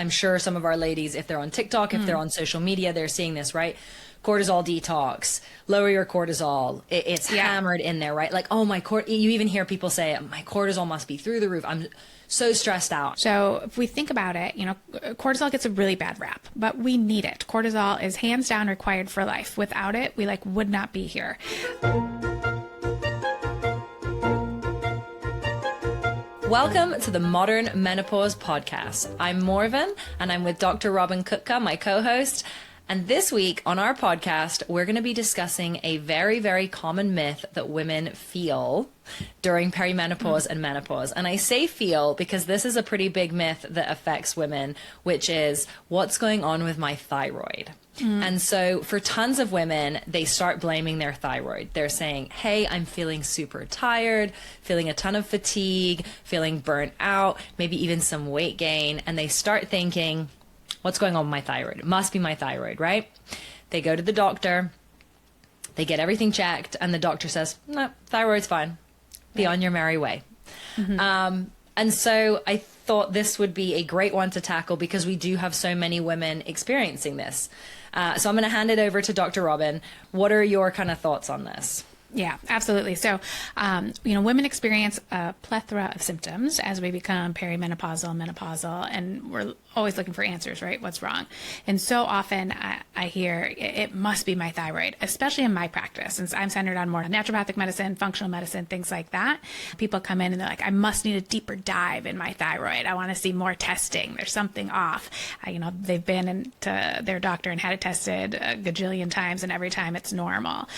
I'm sure some of our ladies, if they're on TikTok, if they're on social media, they're seeing this, right? Cortisol detox, lower your cortisol. It's hammered in there, right? Like, oh, you even hear people say, my cortisol must be through the roof. I'm so stressed out. So if we think about it, cortisol gets a really bad rap, but we need it. Cortisol is hands down required for life. Without it, we would not be here. Welcome to the Modern Menopause Podcast. I'm Morven, and I'm with Dr. Robyn Kutka, my co-host. And this week on our podcast, we're going to be discussing a very, very common myth that women feel during perimenopause and menopause. And I say feel because this is a pretty big myth that affects women, which is what's going on with my thyroid. And so for tons of women, they start blaming their thyroid. They're saying, hey, I'm feeling super tired, feeling a ton of fatigue, feeling burnt out, maybe even some weight gain. And they start thinking, what's going on with my thyroid? It must be my thyroid, right? They go to the doctor, they get everything checked, and the doctor says, no, thyroid's fine. Be on your merry way. And so I thought this would be a great one to tackle because we do have so many women experiencing this. So I'm going to hand it over to Dr. Robyn. What are your kind of thoughts on this? Yeah, absolutely. So, women experience a plethora of symptoms as we become perimenopausal, menopausal, and we're always looking for answers, right? What's wrong? And so often I hear it must be my thyroid, especially in my practice, since I'm centered on more naturopathic medicine, functional medicine, things like that. People come in and they're like, I must need a deeper dive in my thyroid. I want to see more testing. There's something off. They've been into their doctor and had it tested a gajillion times, and every time it's normal.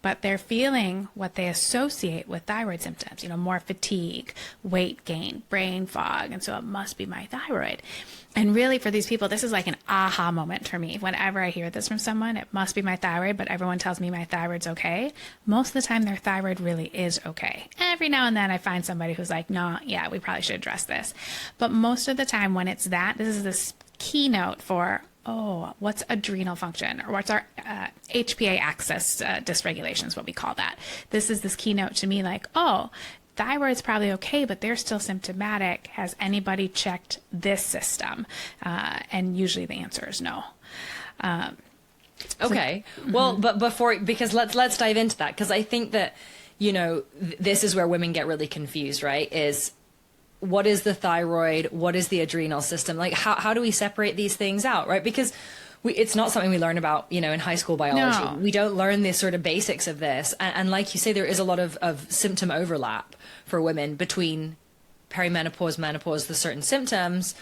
But they're feeling what they associate with thyroid symptoms, more fatigue, weight gain, brain fog. And so it must be my thyroid. And really for these people, this is like an aha moment for me. Whenever I hear this from someone, it must be my thyroid, but everyone tells me my thyroid's okay. Most of the time their thyroid really is okay. Every now and then I find somebody who's like, no, yeah, we probably should address this. But most of the time when it's that, this is this keynote for, what's adrenal function, or what's our HPA axis dysregulation is what we call that. This is this keynote to me like, thyroid's probably okay, but they're still symptomatic. Has anybody checked this system? And usually the answer is no. Okay. Well, but because let's dive into that. Because I think that, this is where women get really confused, right? Is what is the thyroid? What is the adrenal system? Like, how do we separate these things out, right? Because it's not something we learn about, in high school biology. No. We don't learn the sort of basics of this. And like you say, there is a lot of symptom overlap for women between perimenopause, menopause, the certain symptoms,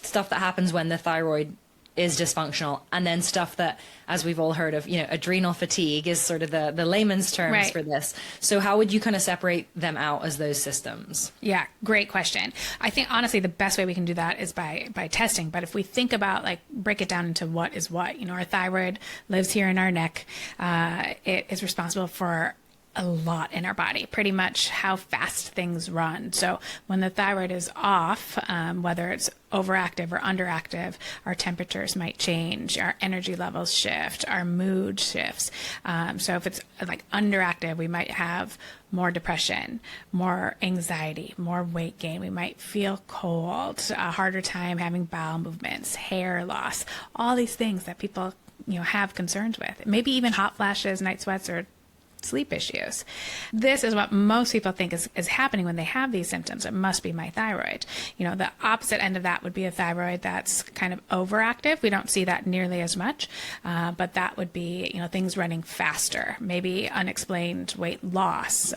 stuff that happens when the thyroid is dysfunctional, and then stuff that, as we've all heard of, adrenal fatigue is sort of the layman's terms for this. So how would you kind of separate them out as those systems? Yeah, great question. I think honestly the best way we can do that is by testing. But if we think about break it down into what is what, our thyroid lives here in our neck. It is responsible for a lot in our body, pretty much how fast things run. So when the thyroid is off, whether it's overactive or underactive, our temperatures might change, our energy levels shift, our mood shifts. So if it's underactive, we might have more depression, more anxiety, more weight gain. We might feel cold, a harder time having bowel movements, hair loss, all these things that people, have concerns with. Maybe even hot flashes, night sweats, or sleep issues. This is what most people think is happening when they have these symptoms. It must be my thyroid. The opposite end of that would be a thyroid that's kind of overactive. We don't see that nearly as much, but that would be, things running faster, maybe unexplained weight loss,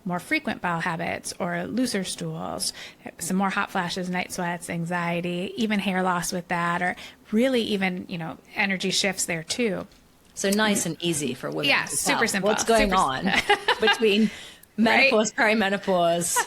more frequent bowel habits or looser stools, some more hot flashes, night sweats, anxiety, even hair loss with that, or really even, energy shifts there too. So nice and easy for women. Yeah, to super tell simple. What's going on between menopause, perimenopause,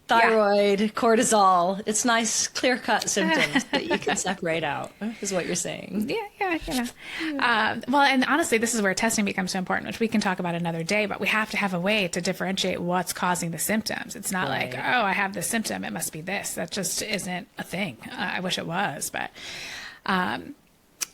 thyroid, cortisol. It's nice, clear-cut symptoms that you can separate out, is what you're saying. Yeah. Well, and honestly, this is where testing becomes so important, which we can talk about another day, but we have to have a way to differentiate what's causing the symptoms. It's not like, I have this symptom, it must be this. That just isn't a thing. I wish it was, but...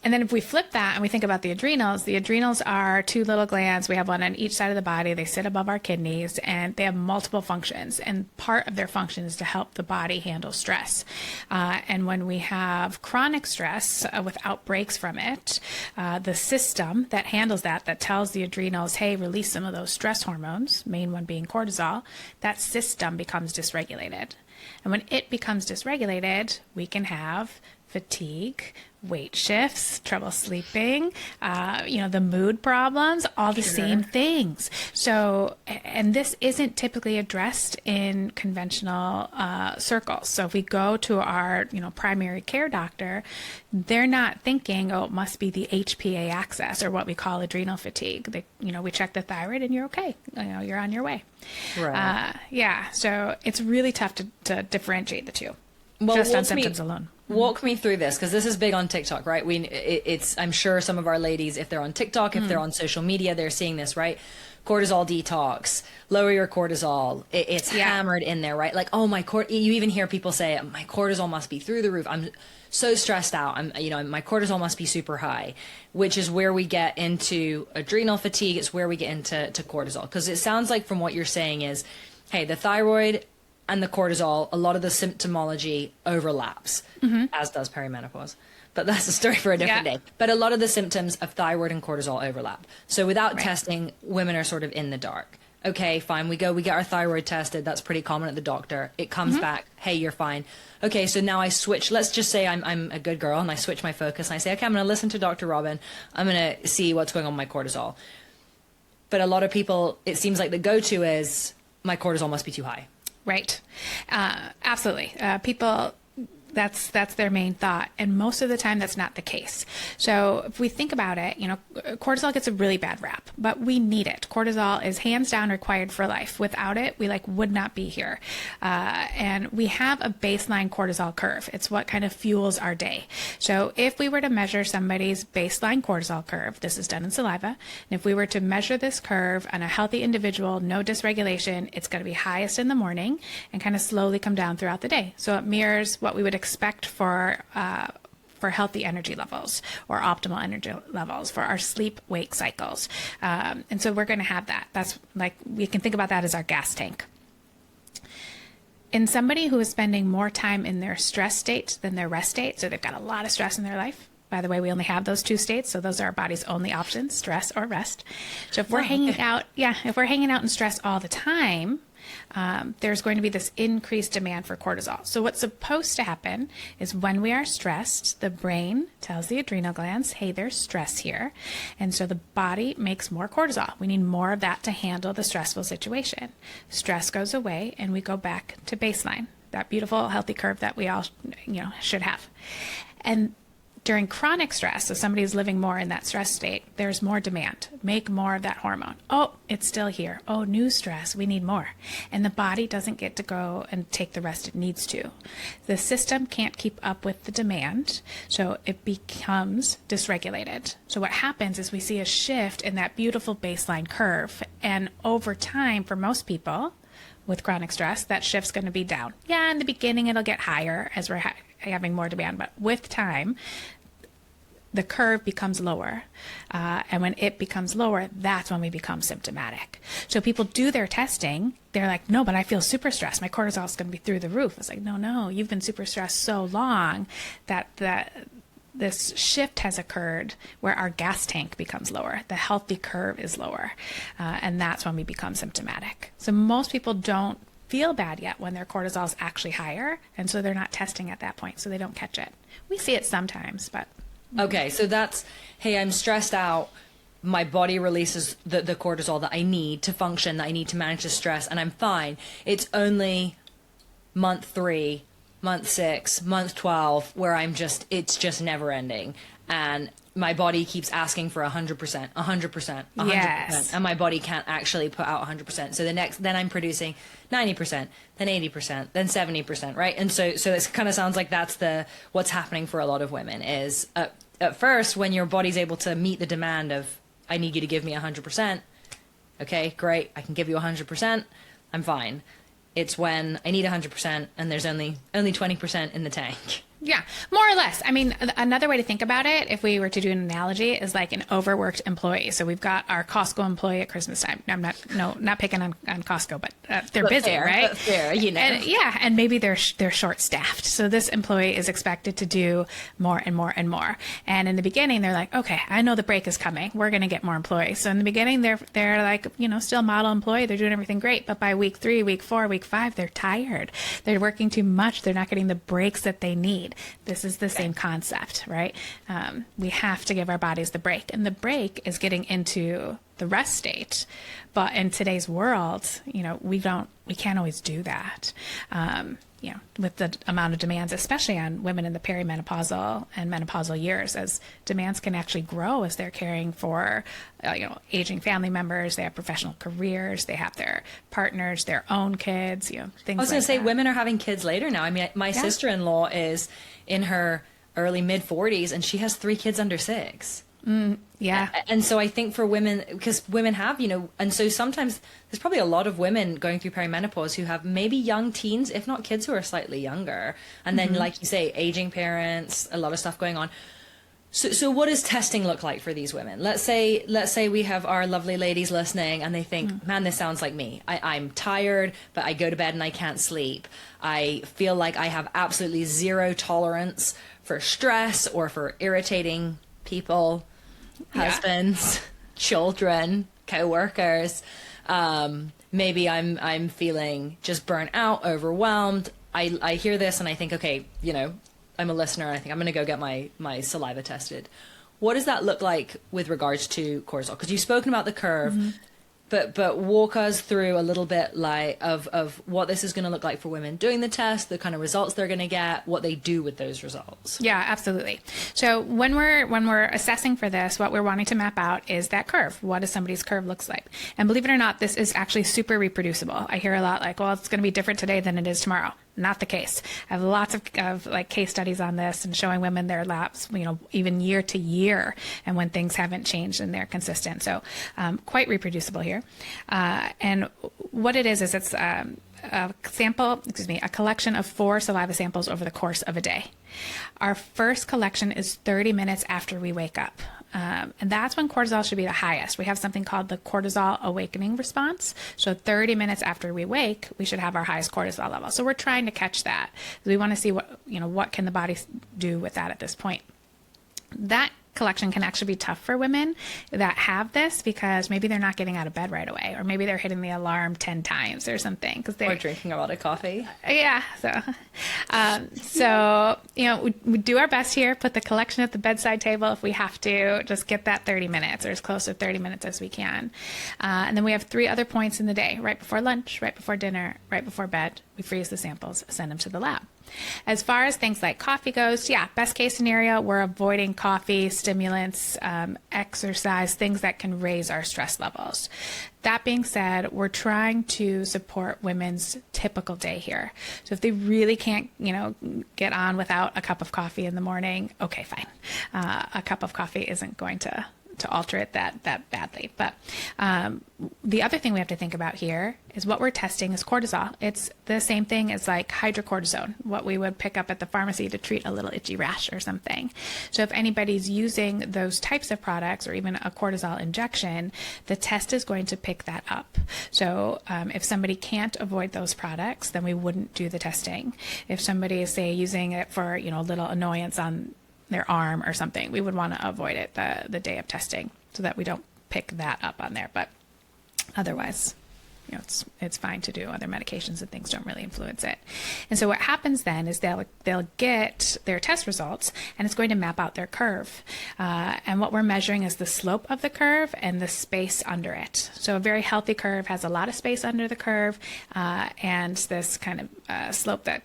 And then if we flip that and we think about the adrenals are two little glands. We have one on each side of the body. They sit above our kidneys, and they have multiple functions. And part of their function is to help the body handle stress. And when we have chronic stress without breaks from it, the system that handles that tells the adrenals, hey, release some of those stress hormones, main one being cortisol, that system becomes dysregulated. And when it becomes dysregulated, we can have fatigue, weight shifts, trouble sleeping, the mood problems, all the same things. So, and this isn't typically addressed in conventional circles. So if we go to our, primary care doctor, they're not thinking, oh, it must be the HPA axis or what we call adrenal fatigue. They, we check the thyroid and you're okay. You're on your way. Right. So it's really tough to differentiate the two, well, just on symptoms alone. Walk me through this, because this is big on TikTok, right? I'm sure some of our ladies, if they're on TikTok, if they're on social media, they're seeing this, right? Cortisol detox, lower your cortisol. It's hammered in there, right? Like, oh, you even hear people say, my cortisol must be through the roof. I'm so stressed out. My cortisol must be super high, which is where we get into adrenal fatigue. It's where we get into cortisol, because it sounds like from what you're saying is, hey, the thyroid and the cortisol, a lot of the symptomology overlaps, as does perimenopause. But that's a story for a different day. But a lot of the symptoms of thyroid and cortisol overlap. So without testing, women are sort of in the dark. Okay, fine. We get our thyroid tested. That's pretty common at the doctor. It comes back, hey, you're fine. Okay, so now I switch. Let's just say I'm a good girl and I switch my focus and I say, okay, I'm going to listen to Dr. Robyn. I'm going to see what's going on with my cortisol. But a lot of people, it seems like the go-to is, my cortisol must be too high. Right. Absolutely. People, that's their main thought. And most of the time that's not the case. So if we think about it, cortisol gets a really bad rap, but we need it. Cortisol is hands down required for life. Without it, we would not be here. And we have a baseline cortisol curve. It's what kind of fuels our day. So if we were to measure somebody's baseline cortisol curve, this is done in saliva. And if we were to measure this curve on a healthy individual, no dysregulation, it's going to be highest in the morning and kind of slowly come down throughout the day. So it mirrors what we would expect for healthy energy levels or optimal energy levels for our sleep-wake cycles. And so we're going to have that. That's we can think about that as our gas tank. In somebody who is spending more time in their stress state than their rest state, so they've got a lot of stress in their life. By the way, we only have those two states, so those are our body's only options, stress or rest. So if we're hanging out in stress all the time, there's going to be this increased demand for cortisol. So what's supposed to happen is when we are stressed, the brain tells the adrenal glands, hey, there's stress here. And so the body makes more cortisol. We need more of that to handle the stressful situation. Stress goes away and we go back to baseline, that beautiful, healthy curve that we all, should have. And during chronic stress, so somebody who's living more in that stress state, there's more demand. Make more of that hormone. Oh, it's still here. Oh, new stress. We need more. And the body doesn't get to go and take the rest it needs to. The system can't keep up with the demand, so it becomes dysregulated. So what happens is we see a shift in that beautiful baseline curve. And over time, for most people with chronic stress, that shift's going to be down. Yeah, in the beginning, it'll get higher as we're having more demand, but with time, the curve becomes lower. And when it becomes lower, that's when we become symptomatic. So people do their testing. They're like, no, but I feel super stressed. My cortisol is going to be through the roof. It's like, no, you've been super stressed so long that this shift has occurred where our gas tank becomes lower. The healthy curve is lower. And that's when we become symptomatic. So most people don't feel bad yet when their cortisol is actually higher. And so they're not testing at that point. So they don't catch it. We see it sometimes, but... Okay, so that's, hey, I'm stressed out. My body releases the cortisol that I need to function, that I need to manage the stress, and I'm fine. It's only month 3, month 6, month 12, where it's just never ending. And my body keeps asking for 100%, 100%, 100%. Yes. And my body can't actually put out 100%. So then I'm producing 90%, then 80%, then 70%, right? And so it kind of sounds like that's what's happening for a lot of women is at first when your body's able to meet the demand of, I need you to give me 100%. Okay, great. I can give you 100%. I'm fine. It's when I need 100% and there's only 20% in the tank. Yeah, more or less. I mean, another way to think about it, if we were to do an analogy, is like an overworked employee. So we've got our Costco employee at Christmas time. I'm not picking on Costco, but they're busy, fair, right? But fair, you know. And maybe they're short staffed. So this employee is expected to do more and more and more. And in the beginning, they're like, okay, I know the break is coming. We're going to get more employees. So in the beginning, they're like, still model employee. They're doing everything great. But by week 3, week 4, week 5, they're tired. They're working too much. They're not getting the breaks that they need. This is the same concept, right? We have to give our bodies the break, and the break is getting into the rest state. But in today's world, we can't always do that. With the amount of demands, especially on women in the perimenopausal and menopausal years, as demands can actually grow as they're caring for, aging family members. They have professional careers. They have their partners, their own kids, things like that. I was going to say, women are having kids later now. I mean, my sister-in-law is in her early mid-40s, and she has 3 kids under 6. Yeah. And so I think for women, because women have, and so sometimes there's probably a lot of women going through perimenopause who have maybe young teens, if not kids who are slightly younger. And then, like you say, aging parents, a lot of stuff going on. So what does testing look like for these women? Let's say we have our lovely ladies listening and they think, man, this sounds like me. I'm tired, but I go to bed and I can't sleep. I feel like I have absolutely zero tolerance for stress or for irritating people, husbands, children, co-workers. Maybe I'm feeling just burnt out, overwhelmed. I hear this and I think, okay, I'm a listener and I think I'm going to go get my saliva tested. What does that look like with regards to cortisol? Because you've spoken about the curve, but walk us through a little bit of what this is going to look like for women doing the test, the kind of results they're going to get, what they do with those results. Yeah, absolutely. So when we're assessing for this, what we're wanting to map out is that curve. What does somebody's curve looks like? And believe it or not, this is actually super reproducible. I hear a lot like, well, it's going to be different today than it is tomorrow. Not the case. I have lots of like case studies on this and showing women their labs, even year to year, and when things haven't changed and they're consistent. So quite reproducible here. And what it is it's a collection of 4 saliva samples over the course of a day. Our first collection is 30 minutes after we wake up. And that's when cortisol should be the highest. We have something called the cortisol awakening response. So 30 minutes after we wake, we should have our highest cortisol level. So we're trying to catch that. We want to see what can the body do with that at this point. That collection can actually be tough for women that have this because maybe they're not getting out of bed right away, or maybe they're hitting the alarm 10 times or something because they're drinking a lot of coffee. Yeah. We do our best here, put the collection at the bedside table if we have to, just get that 30 minutes or as close to 30 minutes as we can. And then we have 3 other points in the day: right before lunch, right before dinner, right before bed. We freeze the samples, send them to the lab. As far as things like coffee goes, best case scenario, we're avoiding coffee, stimulants, exercise, things that can raise our stress levels. That being said, we're trying to support women's typical day here. So if they really can't, get on without a cup of coffee in the morning, okay, fine. A cup of coffee isn't going to alter it that badly. But the other thing we have to think about here is what we're testing is cortisol. It's the same thing as like hydrocortisone, what we would pick up at the pharmacy to treat a little itchy rash or something. So if anybody's using those types of products or even a cortisol injection, the test is going to pick that up. So if somebody can't avoid those products, then we wouldn't do the testing. If somebody is, say, using it for, a little annoyance on their arm or something, we would want to avoid it the day of testing so that we don't pick that up on there. But otherwise, it's fine to do. Other medications and things don't really influence it. And so what happens then is they'll get their test results and it's going to map out their curve. And what we're measuring is the slope of the curve and the space under it. So a very healthy curve has a lot of space under the curve and this kind of slope that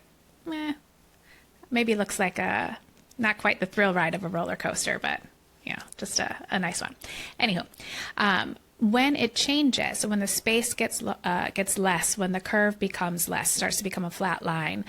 maybe looks like not quite the thrill ride of a roller coaster, but just a nice one. Anywho, when it changes, so when the space gets less, when the curve becomes less, starts to become a flat line,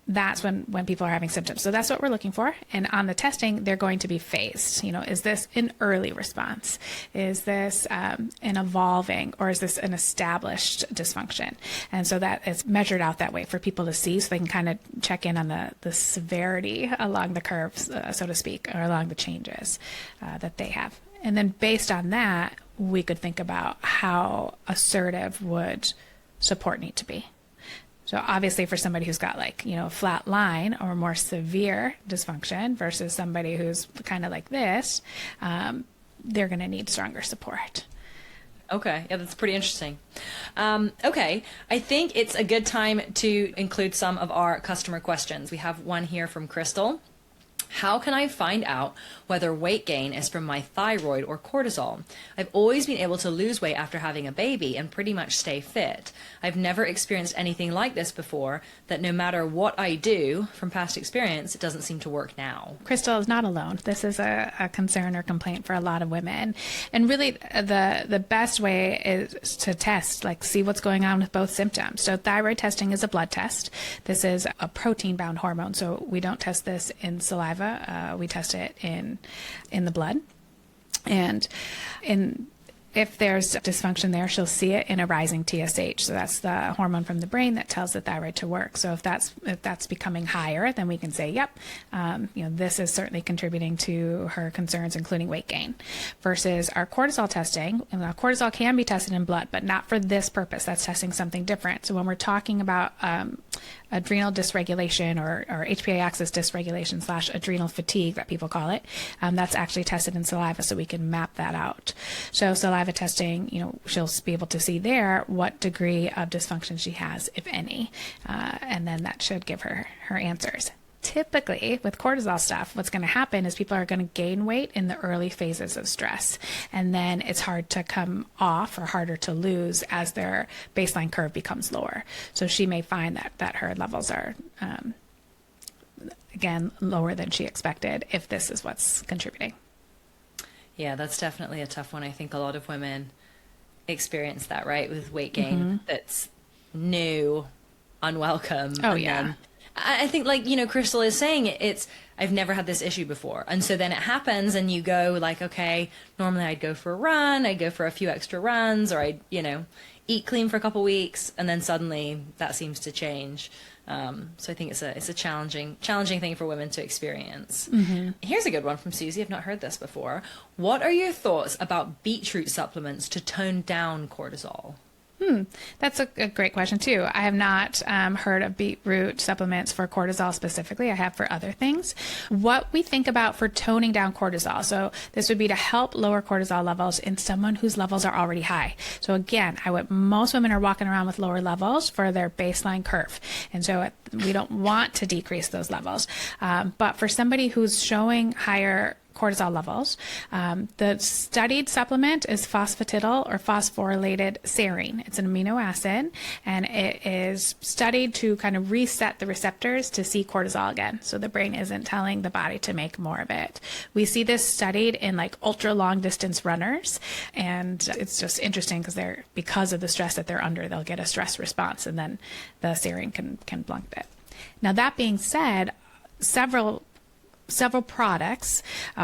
that's when people are having symptoms. So that's what we're looking for. And on the testing, they're going to be phased. Is this an early response? Is this an evolving, or is this an established dysfunction? And so that is measured out that way for people to see, so they can kind of check in on the severity along the curves, so to speak, or along the changes that they have. And then based on that, we could think about how assertive would support need to be. So obviously for somebody who's got a flat line or more severe dysfunction versus somebody who's kind of like this, they're going to need stronger support. Okay. Yeah, that's pretty interesting. Okay. I think it's a good time to include some of our customer questions. We have one here from Crystal. How can I find out whether weight gain is from my thyroid or cortisol? I've always been able to lose weight after having a baby and pretty much stay fit. I've never experienced anything like this before, that no matter what I do from past experience, it doesn't seem to work now. Crystal is not alone. This is a concern or complaint for a lot of women. And really the best way is to test, see what's going on with both symptoms. So thyroid testing is a blood test. This is a protein-bound hormone, so we don't test this in saliva. We test it in the blood. And if there's dysfunction there, she'll see it in a rising TSH. So that's the hormone from the brain that tells the thyroid to work. So if that's becoming higher, then we can say, yep, this is certainly contributing to her concerns, including weight gain. Versus our cortisol testing, and cortisol can be tested in blood, but not for this purpose. That's testing something different. So when we're talking about adrenal dysregulation or HPA axis dysregulation / adrenal fatigue that people call it, that's actually tested in saliva, so we can map that out. So saliva testing, she'll be able to see there what degree of dysfunction she has, if any, and then that should give her answers. Typically, with cortisol stuff, what's going to happen is people are going to gain weight in the early phases of stress, and then it's hard to come off or harder to lose as their baseline curve becomes lower. So she may find that her levels are, again, lower than she expected if this is what's contributing. Yeah, that's definitely a tough one. I think a lot of women experience that, right, with weight gain that's new, unwelcome. Oh, yeah. I think, Crystal is saying, I've never had this issue before. And so then it happens and you go okay, normally I'd go for a run, I'd go for a few extra runs, or I'd, eat clean for a couple weeks, and then suddenly that seems to change. So I think it's a challenging thing for women to experience. Mm-hmm. Here's a good one from Susie. I've not heard this before. What are your thoughts about beetroot supplements to tone down cortisol? That's a great question too. I have not heard of beetroot supplements for cortisol specifically. I have for other things. What we think about for toning down cortisol, so this would be to help lower cortisol levels in someone whose levels are already high. So again, most women are walking around with lower levels for their baseline curve. And so we don't want to decrease those levels. But for somebody who's showing higher cortisol levels, the studied supplement is phosphatidylcholine or phosphorylated serine. It's an amino acid, and it is studied to kind of reset the receptors to see cortisol again, so the brain isn't telling the body to make more of it. We see this studied in ultra long distance runners, and it's just interesting because of the stress that they're under, they'll get a stress response, and then the serine can blunt it. Now, that being said, several products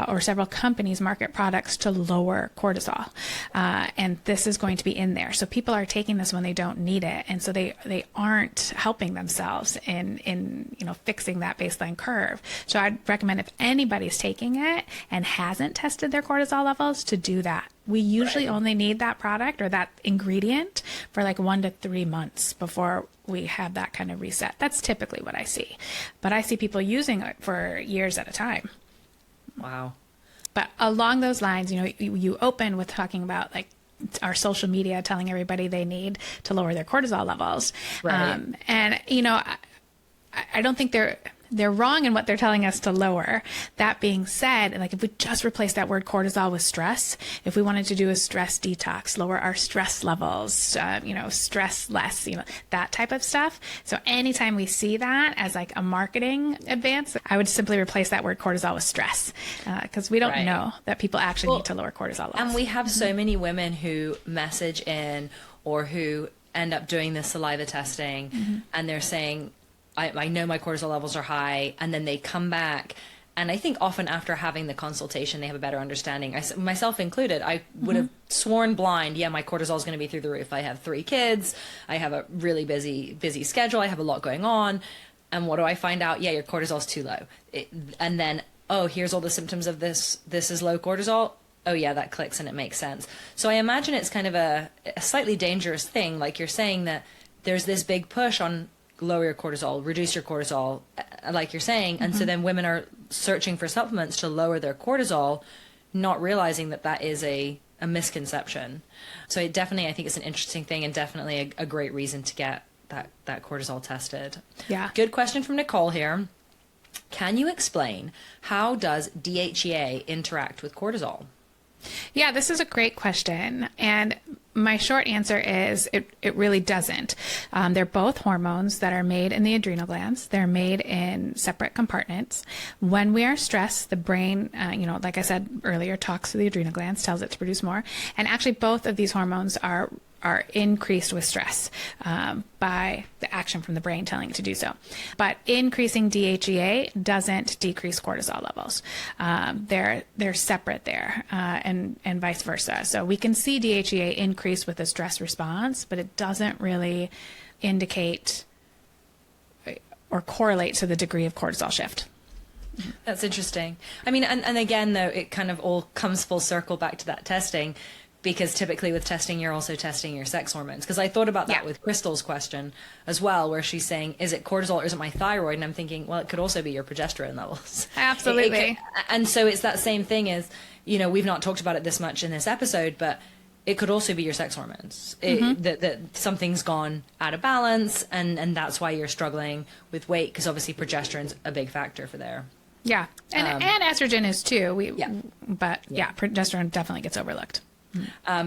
or several companies market products to lower cortisol, and this is going to be in there. So people are taking this when they don't need it, and so they aren't helping themselves in fixing that baseline curve. So I'd recommend, if anybody's taking it and hasn't tested their cortisol levels, to do that. We usually only need that product or that ingredient for 1 to 3 months before we have that kind of reset. That's typically what I see. But I see people using it for years at a time. Wow. But along those lines, you open with talking about our social media telling everybody they need to lower their cortisol levels. Right. And, I don't think they're wrong in what they're telling us to lower. That being said, like if we just replace that word cortisol with stress, if we wanted to do a stress detox, lower our stress levels, stress less, that type of stuff. So anytime we see that as like a marketing advance, I would simply replace that word cortisol with stress, because we don't know that people actually need to lower cortisol levels. And we have so many women who message in or who end up doing the saliva testing and they're saying, I know my cortisol levels are high, and then they come back. And I think often after having the consultation, they have a better understanding. Myself included, I would have sworn blind, my cortisol is going to be through the roof. I have 3 kids. I have a really busy schedule. I have a lot going on. And what do I find out? Your cortisol is too low. And then, here's all the symptoms of this. This is low cortisol. That clicks and it makes sense. So I imagine it's kind of a slightly dangerous thing. Like you're saying that there's this big push on lower your cortisol, reduce your cortisol, like you're saying. And so then women are searching for supplements to lower their cortisol, not realizing that that is a misconception. So I think it's an interesting thing and definitely a great reason to get that cortisol tested. Yeah. Good question from Nicole here. Can you explain how does DHEA interact with cortisol? Yeah, this is a great question. And my short answer is it really doesn't. They're both hormones that are made in the adrenal glands. They're made in separate compartments. When we are stressed, the brain, like I said earlier, talks to the adrenal glands, tells it to produce more. And actually both of these hormones are increased with stress by the action from the brain telling it to do so. But increasing DHEA doesn't decrease cortisol levels. They're separate there, and vice versa. So we can see DHEA increase with a stress response, but it doesn't really indicate or correlate to the degree of cortisol shift. That's interesting. I mean, and again, though, it kind of all comes full circle back to that testing. Because typically with testing, you're also testing your sex hormones. Because I thought about that with Crystal's question as well, where she's saying, is it cortisol or is it my thyroid? And I'm thinking, well, it could also be your progesterone levels. Absolutely. And so it's that same thing as, we've not talked about it this much in this episode, but it could also be your sex hormones. That something's gone out of balance, and that's why you're struggling with weight, because obviously progesterone's a big factor for there. Yeah. And estrogen is too. But progesterone definitely gets overlooked.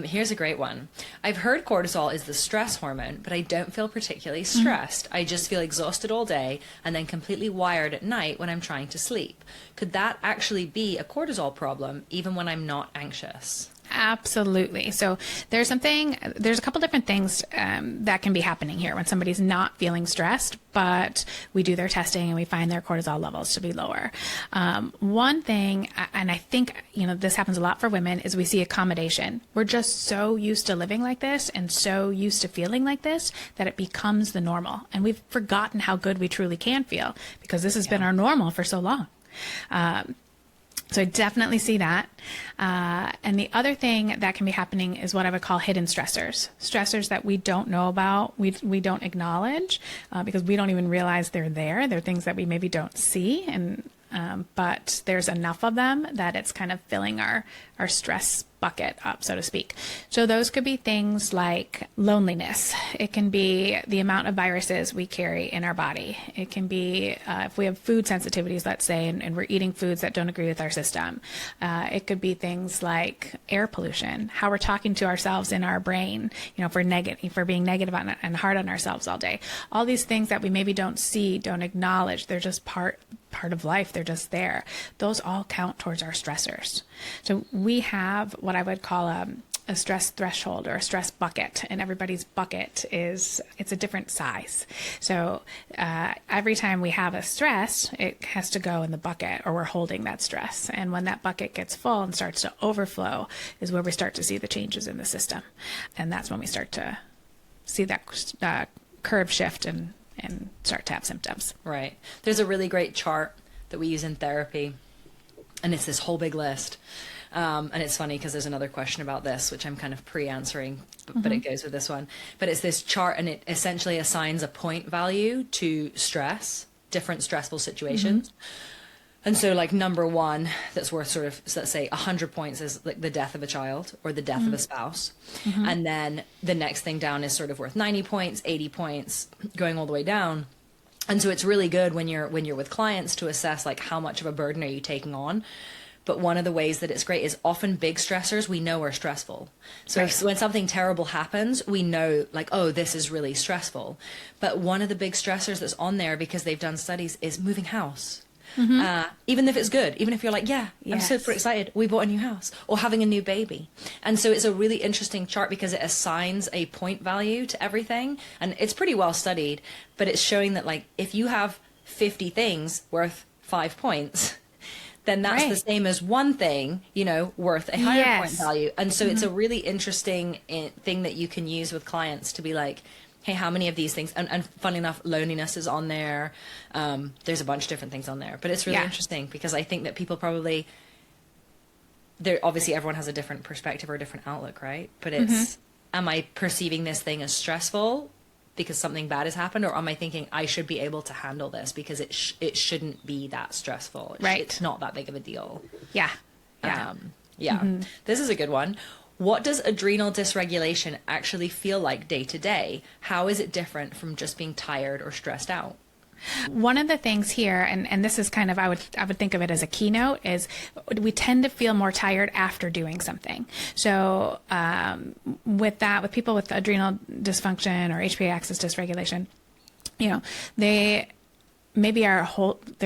Here's a great one. I've heard cortisol is the stress hormone, but I don't feel particularly stressed. I just feel exhausted all day and then completely wired at night when I'm trying to sleep. Could that actually be a cortisol problem even when I'm not anxious? Absolutely. So there's a couple different things that can be happening here when somebody's not feeling stressed, but we do their testing and we find their cortisol levels to be lower. One thing, and I think, this happens a lot for women, is we see accommodation. We're just so used to living like this and so used to feeling like this that it becomes the normal. And we've forgotten how good we truly can feel because this has been our normal for so long. So I definitely see that. And the other thing that can be happening is what I would call hidden stressors. Stressors that we don't know about, we don't acknowledge because we don't even realize they're there. They're things that we maybe don't see, but there's enough of them that it's kind of filling our stress bucket up, so to speak. So those could be things like loneliness. It can be the amount of viruses we carry in our body. It can be if we have food sensitivities, let's say, and we're eating foods that don't agree with our system. It could be things like air pollution, how we're talking to ourselves in our brain, for being negative and hard on ourselves all day. All these things that we maybe don't see, don't acknowledge, they're just part of life. They're just there. Those all count towards our stressors. So we have what I would call a stress threshold or a stress bucket, and everybody's bucket it's a different size. So every time we have a stress, it has to go in the bucket, or we're holding that stress. And when that bucket gets full and starts to overflow is where we start to see the changes in the system. And that's when we start to see that curve shift and start to have symptoms. Right. There's a really great chart that we use in therapy, and it's this whole big list. And it's funny because there's another question about this, which I'm kind of pre-answering, but it goes with this one. But it's this chart, and it essentially assigns a point value to stress, different stressful situations. And so like number one, that's worth sort of, so let's say 100 points is like the death of a child or the death of a spouse. And then the next thing down is sort of worth 90 points, 80 points, going all the way down. And so it's really good when you're with clients to assess like how much of a burden are you taking on. But one of the ways that it's great is often big stressors we know are stressful. So when something terrible happens, we know like, oh, this is really stressful. But one of the big stressors that's on there, because they've done studies, is moving house. Even if it's good, even if you're like, yeah, I'm super excited, we bought a new house, or having a new baby. And so it's a really interesting chart because it assigns a point value to everything. And it's pretty well studied, but it's showing that like if you have 50 things worth 5 points, then that's the same as one thing, you know, worth a higher point value. And so it's a really interesting thing that you can use with clients to be like, hey, how many of these things, and funny enough, loneliness is on there. There's a bunch of different things on there, but it's really interesting because I think that people probably, obviously everyone has a different perspective or a different outlook, right? But it's, am I perceiving this thing as stressful because something bad has happened, or am I thinking I should be able to handle this because it shouldn't be that stressful? It's not that big of a deal. This is a good one. What does adrenal dysregulation actually feel like day to day? How is it different from just being tired or stressed out? One of the things here, and this is kind of, I would think of it as a keynote, is we tend to feel more tired after doing something. So with people with adrenal dysfunction or HPA axis dysregulation, you know, they're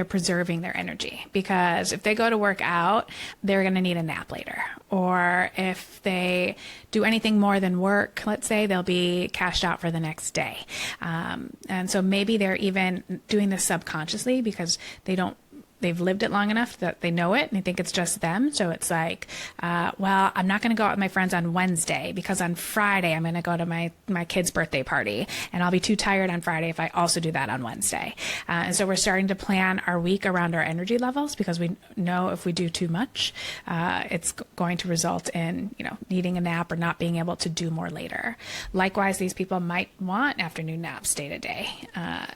preserving their energy, because if they go to work out, they're going to need a nap later. Or if they do anything more than work, let's say, they'll be cashed out for the next day. And so maybe they're even doing this subconsciously because they've lived it long enough that they know it and they think it's just them. So it's like, well, I'm not going to go out with my friends on Wednesday because on Friday I'm going to go to my kid's birthday party, and I'll be too tired on Friday if I also do that on Wednesday. And so we're starting to plan our week around our energy levels, because we know if we do too much, it's going to result in, you know, needing a nap or not being able to do more later. Likewise, these people might want afternoon naps day to day.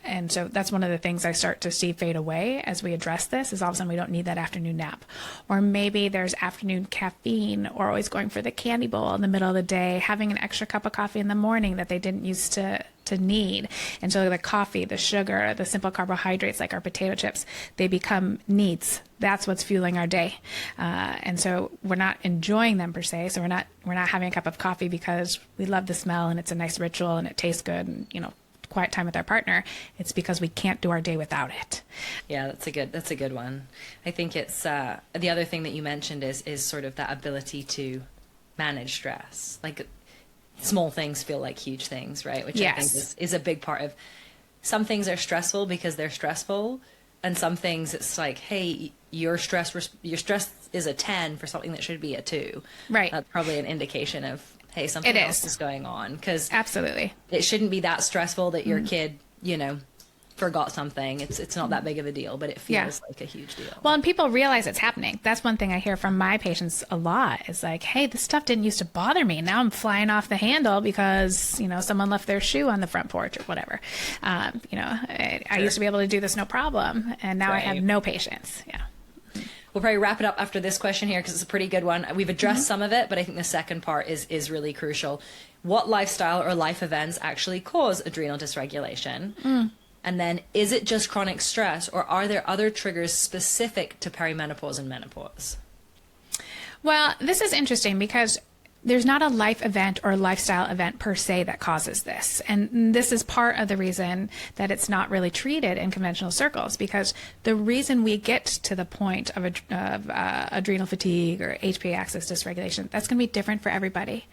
And so that's one of the things I start to see fade away as we address this, is all of a sudden we don't need that afternoon nap. Or maybe there's afternoon caffeine, or always going for the candy bowl in the middle of the day, having an extra cup of coffee in the morning that they didn't used to need. And so the coffee, the sugar, the simple carbohydrates like our potato chips, they become needs. That's what's fueling our day. And so we're not enjoying them per se. So we're not having a cup of coffee because we love the smell and it's a nice ritual and it tastes good and, you know, quiet time with our partner. It's because we can't do our day without it. Yeah, that's a good one. I think it's the other thing that you mentioned is sort of that ability to manage stress. Like small things feel like huge things, right? Which I think is a big part of, some things are stressful because they're stressful, and some things it's like, hey, your stress is a 10 for something that should be a 2. Right. That's probably an indication of, hey, something else is going on. Because absolutely, it shouldn't be that stressful that your kid, you know, forgot something. It's not that big of a deal, but it feels like a huge deal. Well, and people realize it's happening. That's one thing I hear from my patients a lot. Is like, hey, this stuff didn't used to bother me. Now I'm flying off the handle because, you know, someone left their shoe on the front porch or whatever. You know, I used to be able to do this no problem, and now I have no patience. Yeah. We'll probably wrap it up after this question here because it's a pretty good one. We've addressed some of it, but I think the second part is really crucial. What lifestyle or life events actually cause adrenal dysregulation? And then, is it just chronic stress, or are there other triggers specific to perimenopause and menopause? Well, this is interesting because there's not a life event or lifestyle event per se that causes this. And this is part of the reason that it's not really treated in conventional circles, because the reason we get to the point of adrenal fatigue or HPA axis dysregulation, that's going to be different for everybody.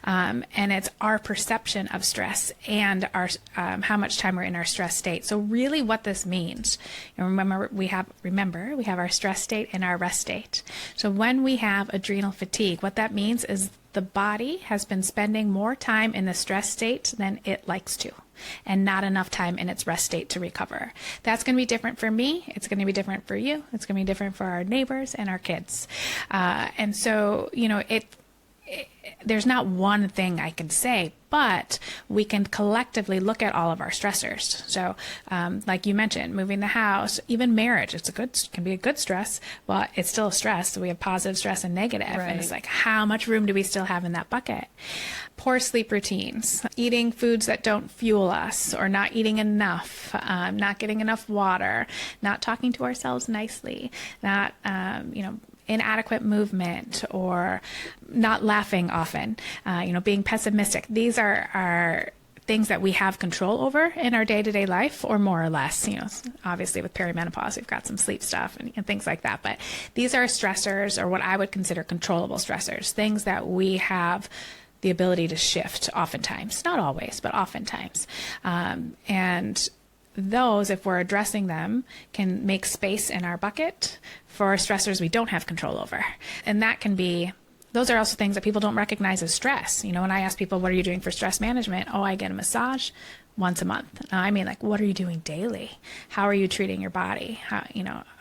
And it's our perception of stress and our how much time we're in our stress state. So really what this means, and remember we have our stress state and our rest state. So when we have adrenal fatigue, what that means is the body has been spending more time in the stress state than it likes to, and not enough time in its rest state to recover. That's going to be different for me. It's going to be different for you. It's going to be different for our neighbors and our kids. And so, you know, there's not one thing I can say, but we can collectively look at all of our stressors. So, like you mentioned, moving the house, even marriage, can be a good stress, but it's still a stress. So we have positive stress and negative. Right. And it's like, how much room do we still have in that bucket? Poor sleep routines, eating foods that don't fuel us, or not eating enough, not getting enough water, not talking to ourselves nicely, not, inadequate movement, or not laughing often, being pessimistic. These are things that we have control over in our day-to-day life, or more or less. Obviously with perimenopause, we've got some sleep stuff and things like that. But these are stressors, or what I would consider controllable stressors, things that we have the ability to shift oftentimes, not always, but oftentimes. And those, if we're addressing them, can make space in our bucket for stressors we don't have control over. And those are also things that people don't recognize as stress. When I ask people, what are you doing for stress management? Oh, I get a massage once a month. I mean, like, what are you doing daily? How are you treating your body?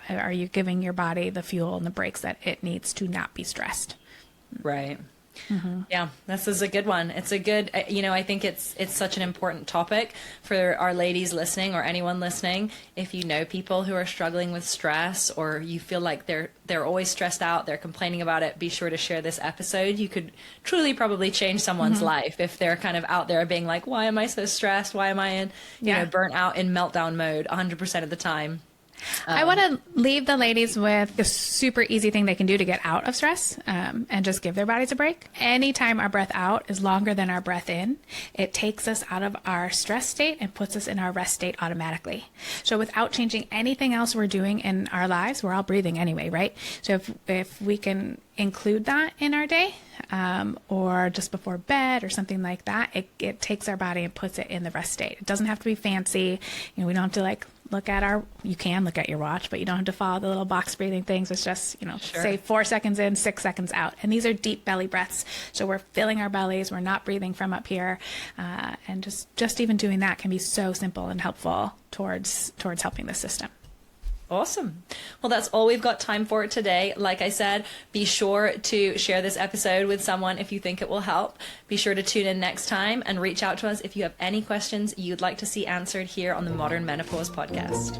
Are you giving your body the fuel and the breaks that it needs to not be stressed? Right. Mm-hmm. Yeah, this is a good one. It's a good, I think it's such an important topic for our ladies listening, or anyone listening. If you know people who are struggling with stress, or you feel like they're always stressed out, they're complaining about it, be sure to share this episode. You could truly probably change someone's life if they're kind of out there being like, why am I so stressed? Why am I burnt out, in meltdown mode 100% of the time? I want to leave the ladies with a super easy thing they can do to get out of stress, and just give their bodies a break. Anytime our breath out is longer than our breath in, it takes us out of our stress state and puts us in our rest state automatically. So without changing anything else we're doing in our lives, we're all breathing anyway, right? So if we can include that in our day, or just before bed or something like that, it takes our body and puts it in the rest state. It doesn't have to be fancy. We don't have to you can look at your watch, but you don't have to follow the little box breathing things. It's just, Sure. say 4 seconds in, 6 seconds out. And these are deep belly breaths. So we're filling our bellies. We're not breathing from up here. And just even doing that can be so simple and helpful towards helping the system. Awesome. Well, that's all we've got time for today. Like I said, be sure to share this episode with someone if you think it will help. Be sure to tune in next time and reach out to us if you have any questions you'd like to see answered here on the Modern Menopause Podcast.